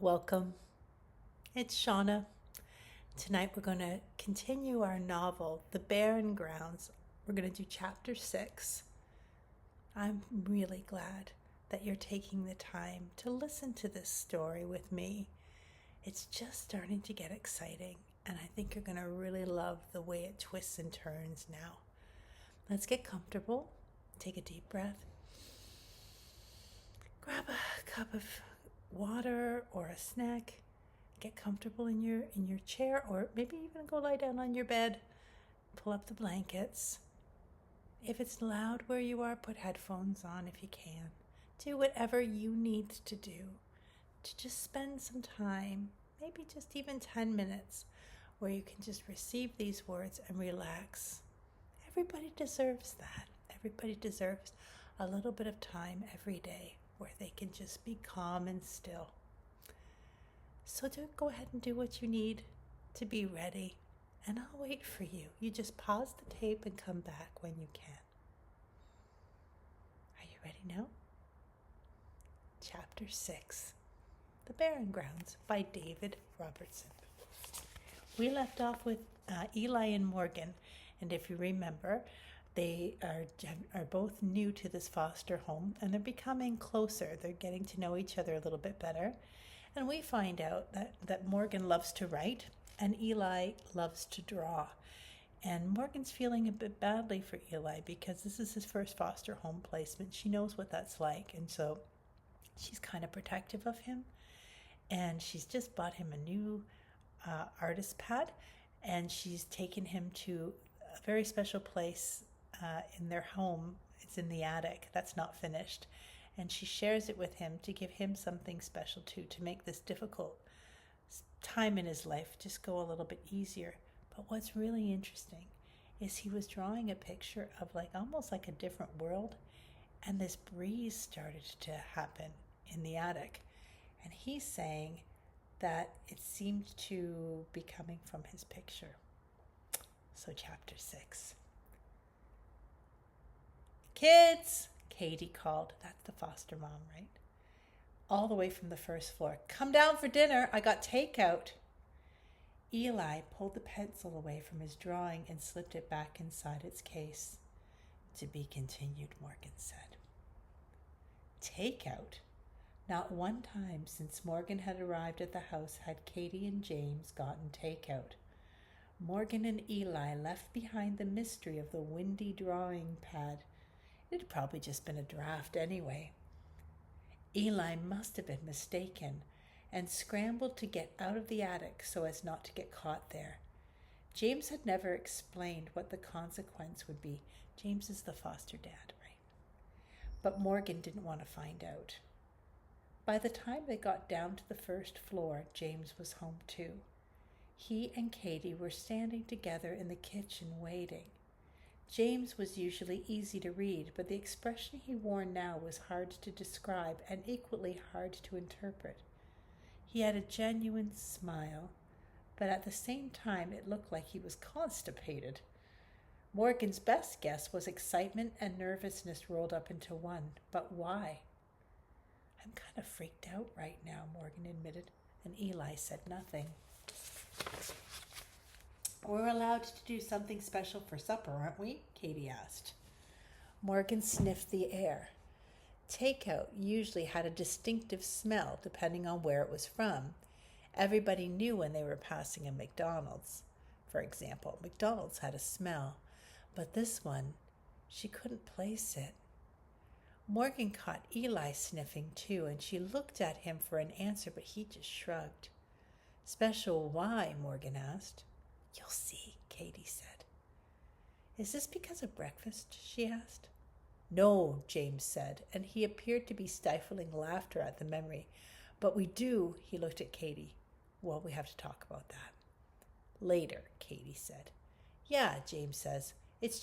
Welcome. It's Shonna. Tonight we're going to continue our novel, The Barren Grounds. We're going to do chapter 6. I'm really glad that you're taking the time to listen to this story with me. It's just starting to get exciting, and I think you're going to really love the way it twists and turns now. Let's get comfortable. Take a deep breath. Grab a cup of water or a snack. Get comfortable in your chair, or maybe even go lie down on your bed. Pull up the blankets. If it's loud where you are, put headphones on if you can. Do whatever you need to do to just spend some time, maybe just even 10 minutes, where you can just receive these words and relax. Everybody deserves that. Everybody deserves a little bit of time every day where they can just be calm and still. So go ahead and do what you need to be ready, and I'll wait for you. You just pause the tape and come back when you can. Are you ready now? Chapter 6, The Barren Grounds by David Robertson. We left off with Eli and Morgan, and if you remember, they are both new to this foster home, and they're becoming closer. They're getting to know each other a little bit better. And we find out that Morgan loves to write and Eli loves to draw. And Morgan's feeling a bit badly for Eli because this is his first foster home placement. She knows what that's like, and so she's kind of protective of him. And she's just bought him a new artist pad, and she's taken him to a very special place in their home. It's in the attic. That's not finished. And she shares it with him to give him something special too, to make this difficult time in his life just go a little bit easier. But what's really interesting is he was drawing a picture of almost like a different world, and this breeze started to happen in the attic. And he's saying that it seemed to be coming from his picture. So chapter 6. Kids! Katie called. That's the foster mom, right? All the way from the first floor. Come down for dinner. I got takeout. Eli pulled the pencil away from his drawing and slipped it back inside its case. To be continued, Morgan said. Takeout? Not one time since Morgan had arrived at the house had Katie and James gotten takeout. Morgan and Eli left behind the mystery of the windy drawing pad. It had probably just been a draft anyway. Eli must have been mistaken and scrambled to get out of the attic so as not to get caught there. James had never explained what the consequence would be. James is the foster dad, right? But Morgan didn't want to find out. By the time they got down to the first floor, James was home too. He and Katie were standing together in the kitchen waiting. James was usually easy to read, but the expression he wore now was hard to describe and equally hard to interpret. He had a genuine smile, but at the same time it looked like he was constipated. Morgan's best guess was excitement and nervousness rolled up into one, but why? I'm kind of freaked out right now, Morgan admitted, and Eli said nothing. We're allowed to do something special for supper, aren't we? Katie asked. Morgan sniffed the air. Takeout usually had a distinctive smell depending on where it was from. Everybody knew when they were passing a McDonald's. For example, McDonald's had a smell, but this one, she couldn't place it. Morgan caught Eli sniffing too, and she looked at him for an answer, but he just shrugged. Special why? Morgan asked. You'll see, Katie said. Is this because of breakfast? She asked. No, James said, and he appeared to be stifling laughter at the memory. But we do, he looked at Katie. Well, we have to talk about that. Later, Katie said. Yeah, James says. It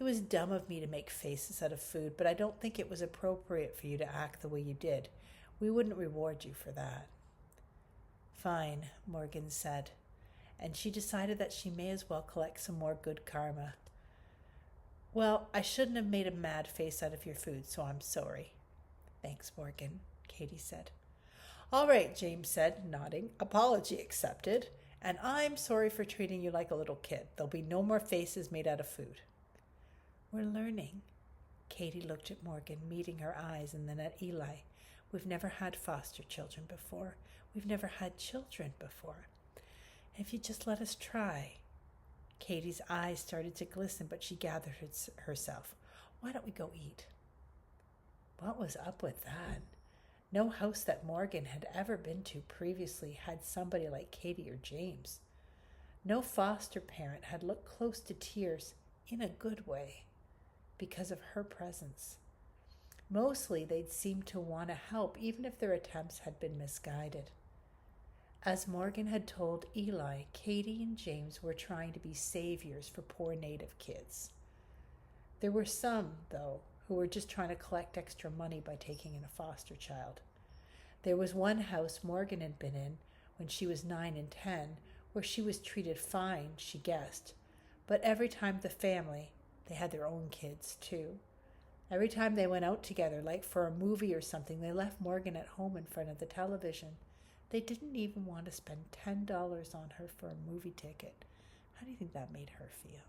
was dumb of me to make faces out of food, but I don't think it was appropriate for you to act the way you did. We wouldn't reward you for that. Fine, Morgan said, and she decided that she may as well collect some more good karma. Well, I shouldn't have made a mad face out of your food, so I'm sorry. Thanks, Morgan, Katie said. All right, James said, nodding. Apology accepted. And I'm sorry for treating you like a little kid. There'll be no more faces made out of food. We're learning. Katie looked at Morgan, meeting her eyes, and then at Eli. We've never had foster children before. We've never had children before. If you just let us try. Katie's eyes started to glisten, but she gathered herself. Why don't we go eat? What was up with that? No house that Morgan had ever been to previously had somebody like Katie or James. No foster parent had looked close to tears in a good way because of her presence. Mostly they'd seemed to want to help, even if their attempts had been misguided. As Morgan had told Eli, Katie and James were trying to be saviors for poor Native kids. There were some, though, who were just trying to collect extra money by taking in a foster child. There was one house Morgan had been in when she was 9 and 10, where she was treated fine, she guessed. But every time the family, they had their own kids too. Every time they went out together, like for a movie or something, they left Morgan at home in front of the television. They didn't even want to spend $10 on her for a movie ticket. How do you think that made her feel?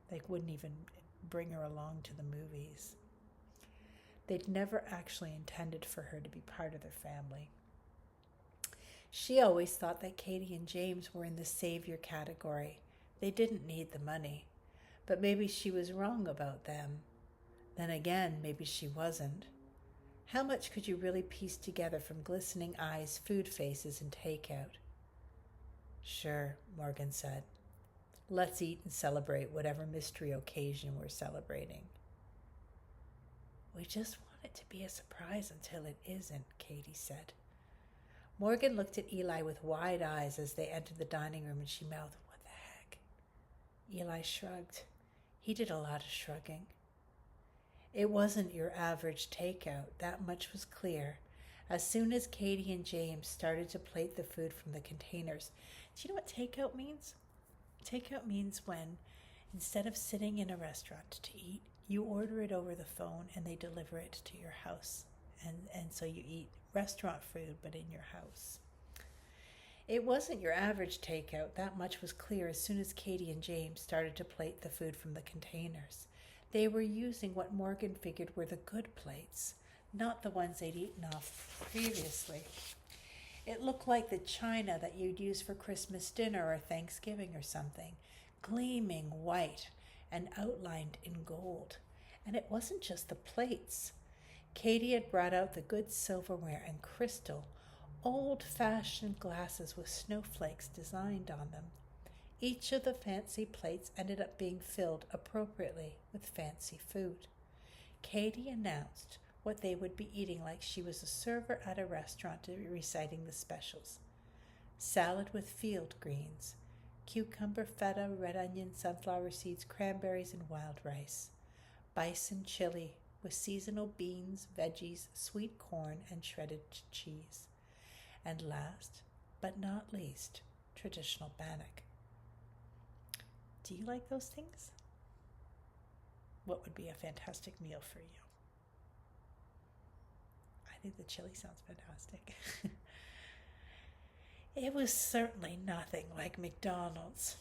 They wouldn't even bring her along to the movies. They'd never actually intended for her to be part of their family. She always thought that Katie and James were in the savior category. They didn't need the money. But maybe she was wrong about them. Then again, maybe she wasn't. How much could you really piece together from glistening eyes, food faces, and takeout? Sure, Morgan said. Let's eat and celebrate whatever mystery occasion we're celebrating. We just want it to be a surprise until it isn't, Katie said. Morgan looked at Eli with wide eyes as they entered the dining room, and she mouthed, "What the heck?" Eli shrugged. He did a lot of shrugging. It wasn't your average takeout, that much was clear. As soon as Katie and James started to plate the food from the containers. Do you know what takeout means? Takeout means when, instead of sitting in a restaurant to eat, you order it over the phone and they deliver it to your house. And so you eat restaurant food, but in your house. It wasn't your average takeout, that much was clear as soon as Katie and James started to plate the food from the containers. They were using what Morgan figured were the good plates, not the ones they'd eaten off previously. It looked like the china that you'd use for Christmas dinner or Thanksgiving or something, gleaming white and outlined in gold. And it wasn't just the plates. Katie had brought out the good silverware and crystal, old-fashioned glasses with snowflakes designed on them. Each of the fancy plates ended up being filled appropriately with fancy food. Katie announced what they would be eating like she was a server at a restaurant reciting the specials. Salad with field greens, cucumber, feta, red onion, sunflower seeds, cranberries, and wild rice. Bison chili with seasonal beans, veggies, sweet corn, and shredded cheese. And last, but not least, traditional bannock. Do you like those things? What would be a fantastic meal for you? I think the chili sounds fantastic. It was certainly nothing like McDonald's.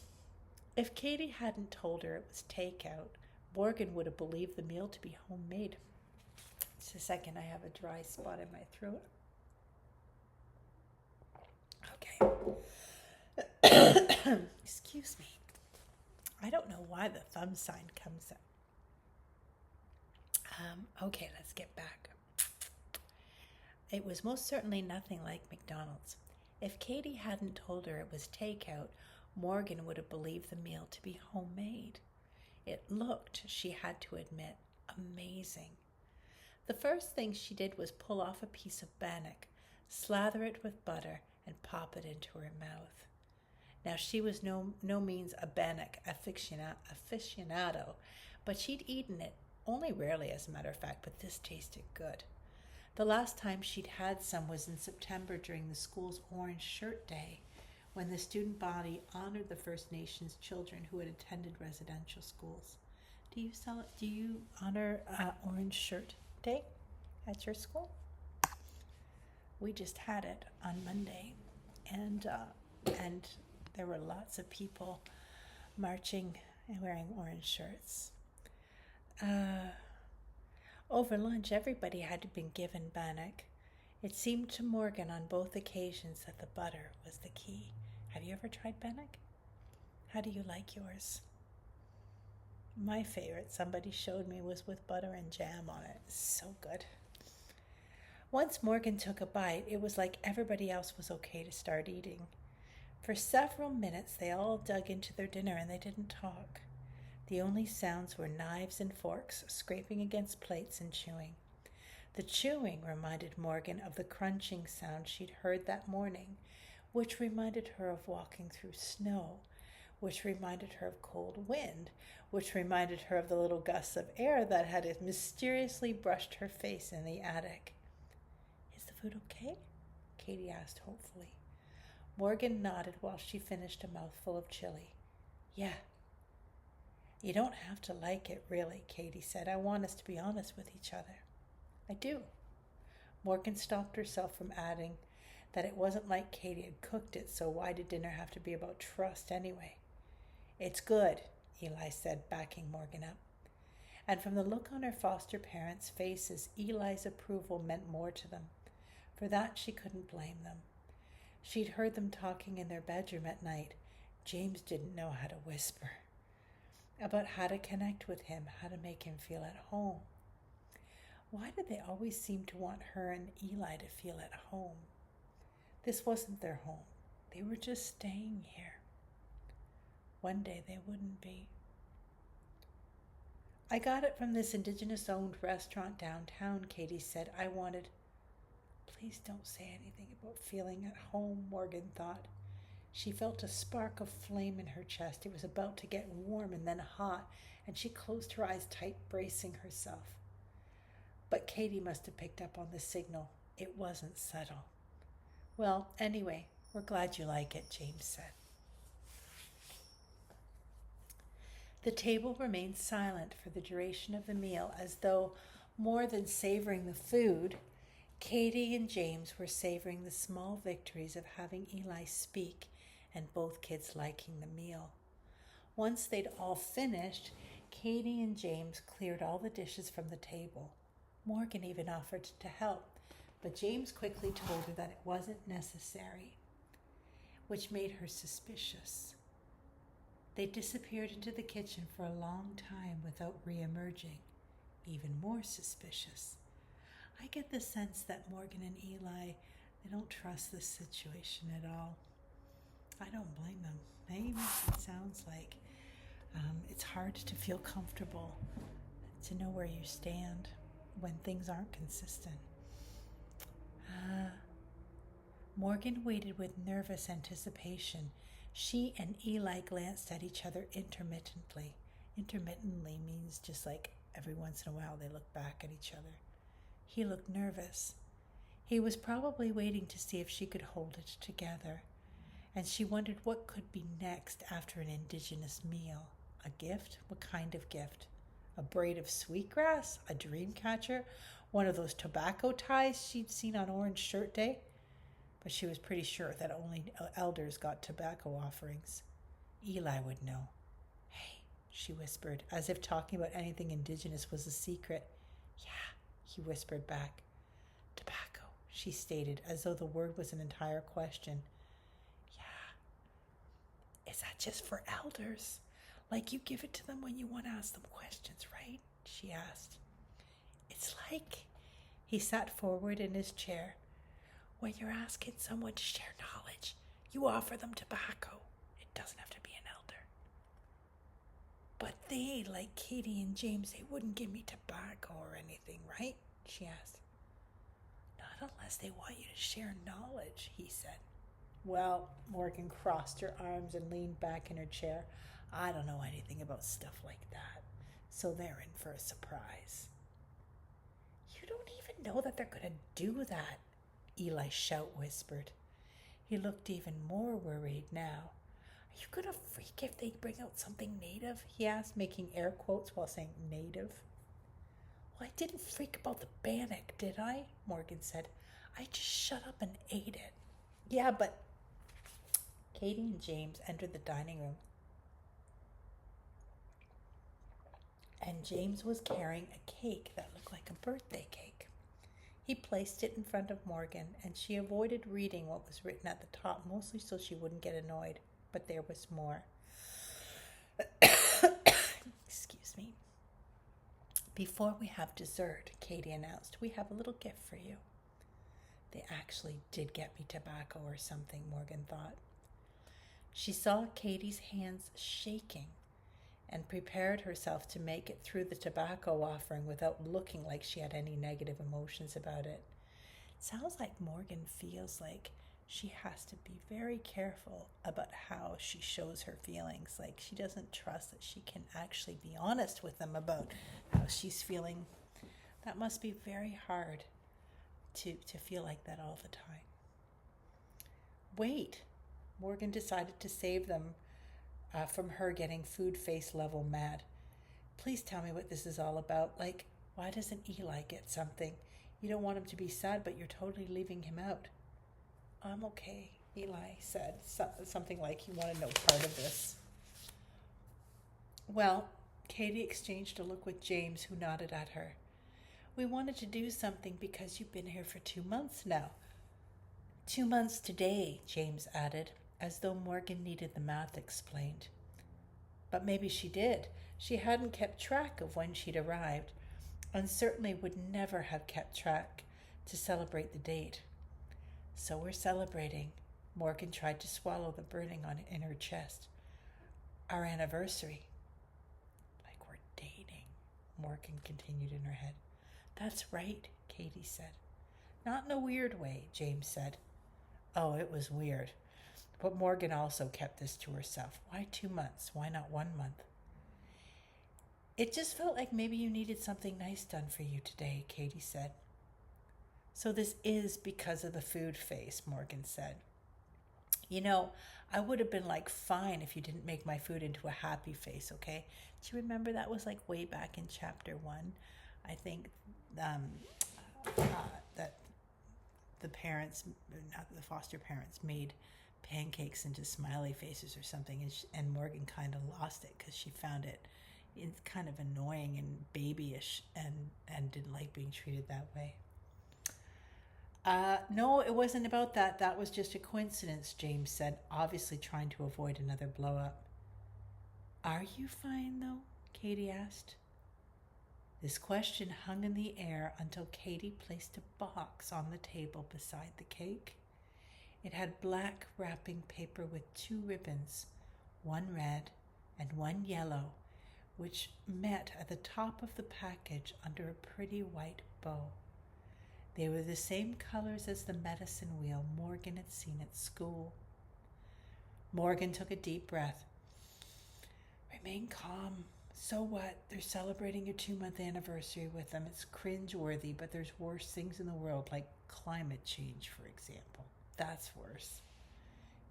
If Katie hadn't told her it was takeout, Morgan would have believed the meal to be homemade. Just a second, I have a dry spot in my throat. Okay. Excuse me. I don't know why the thumb sign comes up. Okay, let's get back. It was most certainly nothing like McDonald's. If Katie hadn't told her it was takeout, Morgan would have believed the meal to be homemade. It looked, she had to admit, amazing. The first thing she did was pull off a piece of bannock, slather it with butter, and pop it into her mouth. Now, she was no means a bannock aficionado, but she'd eaten it, only rarely as a matter of fact, but this tasted good. The last time she'd had some was in September during the school's Orange Shirt Day, when the student body honored the First Nations children who had attended residential schools. Do you honor Orange Shirt Day at your school? We just had it on Monday, and there were lots of people marching and wearing orange shirts. Over lunch, everybody had been given bannock. It seemed to Morgan on both occasions that the butter was the key. Have you ever tried bannock? How do you like yours? My favorite, somebody showed me, was with butter and jam on it. So good. Once Morgan took a bite, it was like everybody else was okay to start eating. For several minutes, they all dug into their dinner and they didn't talk. The only sounds were knives and forks scraping against plates and chewing. The chewing reminded Morgan of the crunching sound she'd heard that morning, which reminded her of walking through snow, which reminded her of cold wind, which reminded her of the little gusts of air that had mysteriously brushed her face in the attic. "Is the food okay?" Katie asked hopefully. Morgan nodded while she finished a mouthful of chili. "Yeah." "You don't have to like it, really," Katie said. "I want us to be honest with each other." "I do." Morgan stopped herself from adding that it wasn't like Katie had cooked it, so why did dinner have to be about trust anyway? "It's good," Eli said, backing Morgan up. And from the look on her foster parents' faces, Eli's approval meant more to them. For that, she couldn't blame them. She'd heard them talking in their bedroom at night. James didn't know how to whisper. About how to connect with him, how to make him feel at home. Why did they always seem to want her and Eli to feel at home? This wasn't their home. They were just staying here. One day they wouldn't be. "I got it from this indigenous-owned restaurant downtown," Katie said. "I wanted..." Please don't say anything about feeling at home, Morgan thought. She felt a spark of flame in her chest. It was about to get warm and then hot, and she closed her eyes tight, bracing herself. But Katie must have picked up on the signal. It wasn't subtle. "Well, anyway, we're glad you like it," James said. The table remained silent for the duration of the meal, as though, more than savoring the food, Katie and James were savoring the small victories of having Eli speak and both kids liking the meal. Once they'd all finished, Katie and James cleared all the dishes from the table. Morgan even offered to help, but James quickly told her that it wasn't necessary, which made her suspicious. They disappeared into the kitchen for a long time without re-emerging, even more suspicious. I get the sense that Morgan and Eli, they don't trust this situation at all. I don't blame them. Maybe it sounds like it's hard to feel comfortable, to know where you stand when things aren't consistent. Morgan waited with nervous anticipation. She and Eli glanced at each other intermittently. Intermittently means just like every once in a while they look back at each other. He looked nervous. He was probably waiting to see if she could hold it together. And she wondered what could be next after an indigenous meal. A gift? What kind of gift? A braid of sweetgrass? A dream catcher? One of those tobacco ties she'd seen on Orange Shirt Day? But she was pretty sure that only elders got tobacco offerings. Eli would know. "Hey," she whispered, as if talking about anything indigenous was a secret. "Yeah," he whispered back. "Tobacco," she stated, as though the word was an entire question. "Yeah." "Is that just for elders? Like you give it to them when you want to ask them questions, right?" she asked. "It's like..." He sat forward in his chair. "When you're asking someone to share knowledge, you offer them tobacco. It doesn't have to be an elder." "But they, like Katie and James, they wouldn't give me tobacco or anything, right?" she asked. "Not unless they want you to share knowledge," he said. "Well," Morgan crossed her arms and leaned back in her chair, "I don't know anything about stuff like that, so they're in for a surprise." "You don't even know that they're going to do that," Eli Shout whispered. He looked even more worried now. "Are you going to freak if they bring out something native?" he asked, making air quotes while saying native. "Well, I didn't freak about the bannock, did I?" Morgan said. I just shut up and ate it. Yeah, but Katie and James entered the dining room, and James was carrying a cake that looked like a birthday cake. He placed it in front of Morgan, and she avoided reading what was written at the top, mostly so she wouldn't get annoyed. But there was more. Excuse me. Before we have dessert, Katie announced, we have a little gift for you. They actually did get me tobacco or something, Morgan thought. She saw Katie's hands shaking and prepared herself to make it through the tobacco offering without looking like she had any negative emotions about it. It sounds like Morgan feels like she has to be very careful about how she shows her feelings. Like she doesn't trust that she can actually be honest with them about how she's feeling. That must be very hard to feel like that all the time. Wait, Morgan decided to save them from her getting food face level mad. Please tell me what this is all about. Like, why doesn't Eli get something? You don't want him to be sad, but you're totally leaving him out. I'm okay, Eli said, something like, you want to know part of this. Well, Katie exchanged a look with James, who nodded at her. We wanted to do something because you've been here for 2 months now. 2 months today, James added, as though Morgan needed the math explained. But maybe she did. She hadn't kept track of when she'd arrived, and certainly would never have kept track to celebrate the date. So we're celebrating. Morgan tried to swallow the burning in her chest. Our anniversary. Like we're dating, Morgan continued in her head. That's right, Katie said. Not in a weird way, James said. Oh, it was weird. But Morgan also kept this to herself. Why 2 months? Why not 1 month? It just felt like maybe you needed something nice done for you today, Katie said. So this is because of the food face, Morgan said. You know, I would have been like, fine if you didn't make my food into a happy face, okay? Do you remember that was like way back in chapter 1? I think that the parents, not the foster parents, made pancakes into smiley faces or something, and Morgan kind of lost it because she found it it's kind of annoying and babyish and didn't like being treated that way. No, it wasn't about that. That was just a coincidence, James said, obviously trying to avoid another blow-up. Are you fine, though? Katie asked. This question hung in the air until Katie placed a box on the table beside the cake. It had black wrapping paper with 2 ribbons, one red and one yellow, which met at the top of the package under a pretty white bow. They were the same colors as the medicine wheel Morgan had seen at school. Morgan took a deep breath. Remain calm. So what? They're celebrating your 2-month anniversary with them. It's cringe-worthy, but there's worse things in the world, like climate change, for example. That's worse.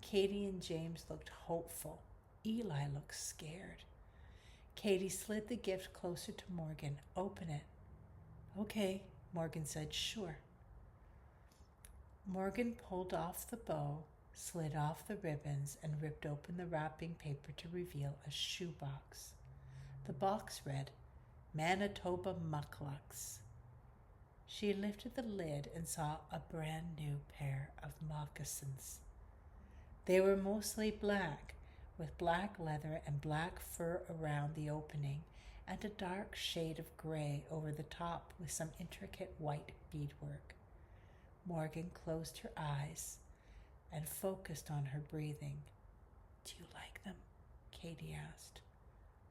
Katie and James looked hopeful. Eli looked scared. Katie slid the gift closer to Morgan. Open it. Okay, Morgan said, sure. Morgan pulled off the bow, slid off the ribbons, and ripped open the wrapping paper to reveal a shoebox. The box read, Manitoba Mucklucks. She lifted the lid and saw a brand new pair of moccasins. They were mostly black, with black leather and black fur around the opening, and a dark shade of gray over the top with some intricate white beadwork. Morgan closed her eyes and focused on her breathing. Do you like them? Katie asked.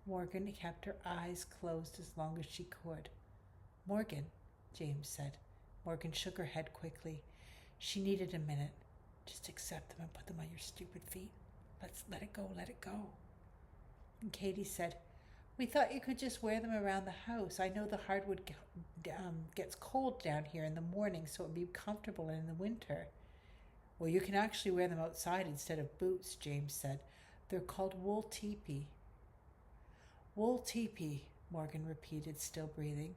Morgan kept her eyes closed as long as she could. Morgan, James said. Morgan shook her head quickly. She needed a minute. Just accept them and put them on your stupid feet. Let's let it go, let it go. And Katie said, we thought you could just wear them around the house. I know the hardwood gets cold down here in the morning, so it would be comfortable in the winter. Well, you can actually wear them outside instead of boots, James said. They're called wool teepee. Wool teepee, Morgan repeated, still breathing.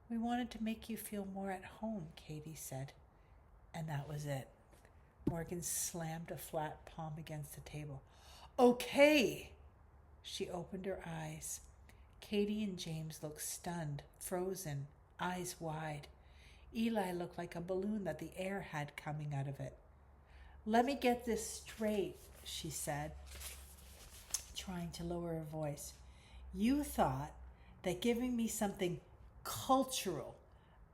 We wanted to make you feel more at home, Katie said. And that was it. Morgan slammed a flat palm against the table. Okay. She opened her eyes. Katie and James looked stunned, frozen, eyes wide. Eli looked like a balloon that the air had coming out of it. Let me get this straight, she said, trying to lower her voice. You thought that giving me something cultural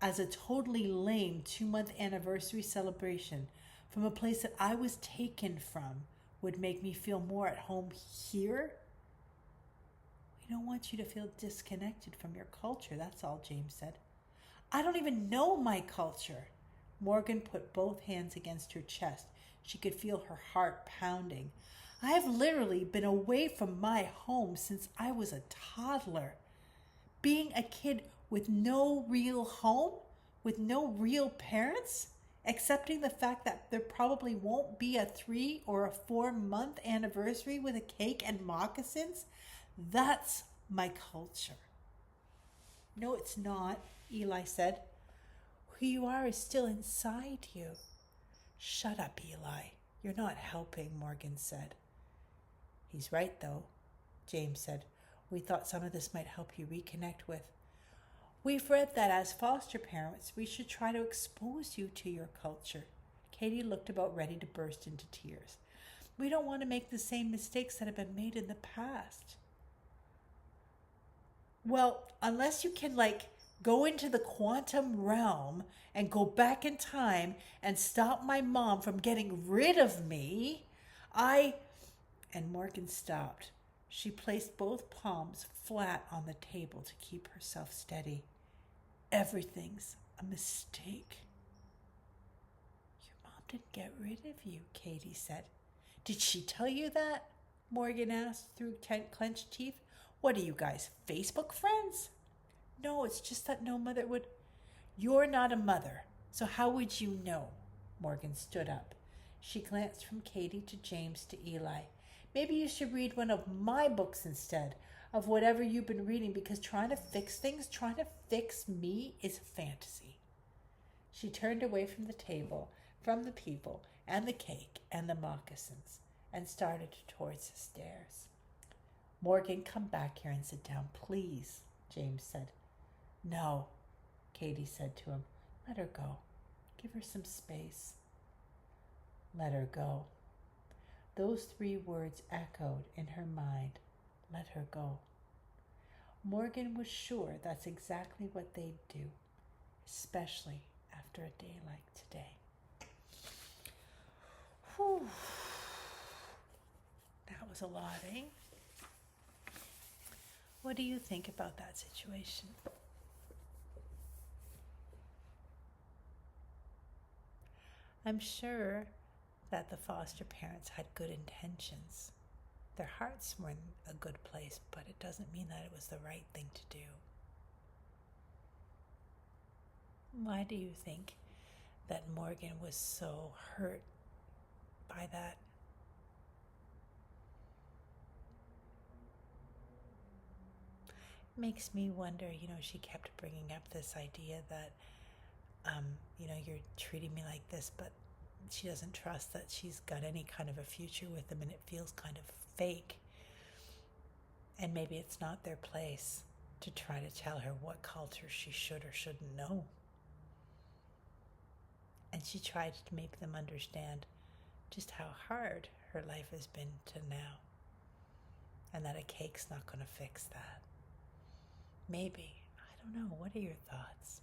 as a totally lame 2-month anniversary celebration from a place that I was taken from would make me feel more at home here? We don't want you to feel disconnected from your culture, that's all, James said. I don't even know my culture. Morgan put both hands against her chest. She could feel her heart pounding. I have literally been away from my home since I was a toddler. Being a kid with no real home, with no real parents, accepting the fact that there probably won't be a 3 or a 4-month anniversary with a cake and moccasins, that's my culture. No, it's not, Eli said. Who you are is still inside you. Shut up, Eli. You're not helping, Morgan said. He's right, though, James said. We thought some of this might help you reconnect with. We've read that as foster parents, we should try to expose you to your culture. Katie looked about ready to burst into tears. We don't want to make the same mistakes that have been made in the past. Well, unless you can, go into the quantum realm and go back in time and stop my mom from getting rid of me, And Morgan stopped. She placed both palms flat on the table to keep herself steady. Everything's a mistake. Your mom didn't get rid of you, Katie said. Did she tell you that? Morgan asked through clenched teeth. What are you guys, Facebook friends? No, it's just that no mother would. You're not a mother, so how would you know? Morgan stood up. She glanced from Katie to James to Eli. Maybe you should read one of my books instead of whatever you've been reading, because trying to fix things, trying to fix me is fantasy. She turned away from the table, from the people, and the cake, and the moccasins, and started towards the stairs. Morgan, come back here and sit down, please, James said. No, Katie said to him. Let her go. Give her some space. Let her go. Those 3 words echoed in her mind. Let her go. Morgan was sure that's exactly what they'd do, especially after a day like today. Whew. That was a lot, eh? What do you think about that situation? I'm sure that the foster parents had good intentions. Their hearts were in a good place, but it doesn't mean that it was the right thing to do. Why do you think that Morgan was so hurt by that? Makes me wonder, she kept bringing up this idea that, you're treating me like this, but she doesn't trust that she's got any kind of a future with them, and it feels kind of fake. And maybe it's not their place to try to tell her what culture she should or shouldn't know. And she tried to make them understand just how hard her life has been to now, and that a cake's not going to fix that. Maybe. I don't know. What are your thoughts?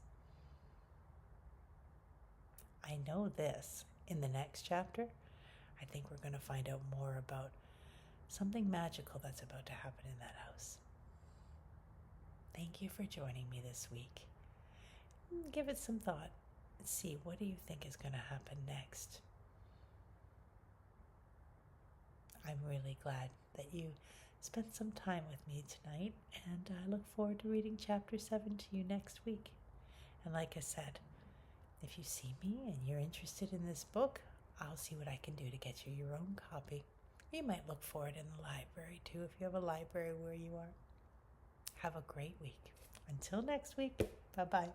I know this. In the next chapter, I think we're going to find out more about something magical that's about to happen in that house. Thank you for joining me this week. Give it some thought and see, what do you think is going to happen next? I'm really glad that you spent some time with me tonight, and I look forward to reading chapter 7 to you next week. And like I said, if you see me and you're interested in this book, I'll see what I can do to get you your own copy. You might look for it in the library too, if you have a library where you are. Have a great week. Until next week, bye-bye.